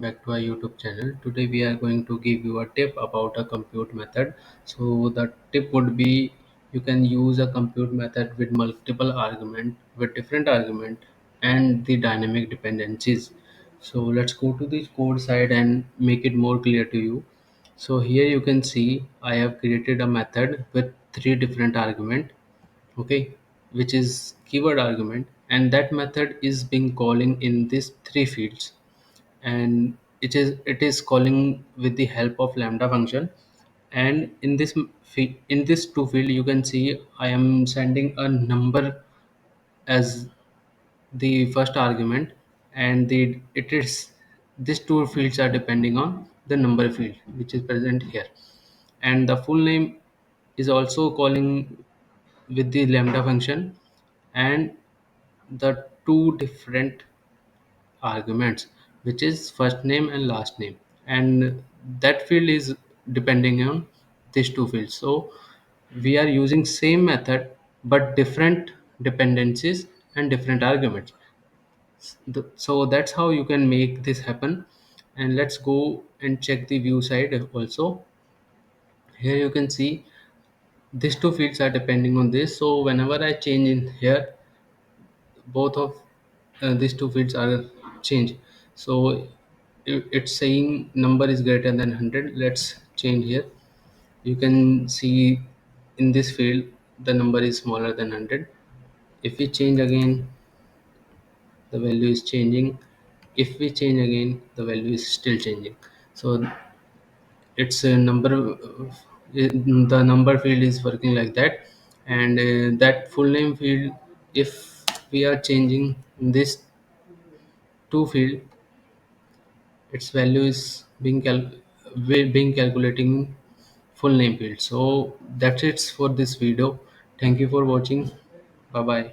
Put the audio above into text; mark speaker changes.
Speaker 1: back to our YouTube channel. Today we are going to give you a tip about a compute method. So the tip would be you can use a compute method with multiple argument, with different argument and the dynamic dependencies. So let's go to the code side and make it more clear to you. So here you can see I have created a method with three different argument, okay, which is keyword argument, and that method is being calling in these three fields, and it is calling with the help of lambda function. And in in this two field you can see I am sending a number as the first argument, and it is these two fields are depending on the number field which is present here, and the full name is also calling with the lambda function, and the two different arguments which is first name and last name, and that field is depending on these two fields. So we are using same method but different dependencies and different arguments. So that's how you can make this happen. And let's go and check the view side also. Here you can see these two fields are depending on this, so whenever I change in here, both of these two fields are changed. So it's saying number is greater than 100. Let's change here. You can see in this field the number is smaller than 100. If we change again, the value is changing. If we change again, the value is still changing. So it's a number, the number field is working like that. And that full name field, if we are changing this two field, its value is being calculating full name field. So that's it for this video. Thank you for watching. Bye bye.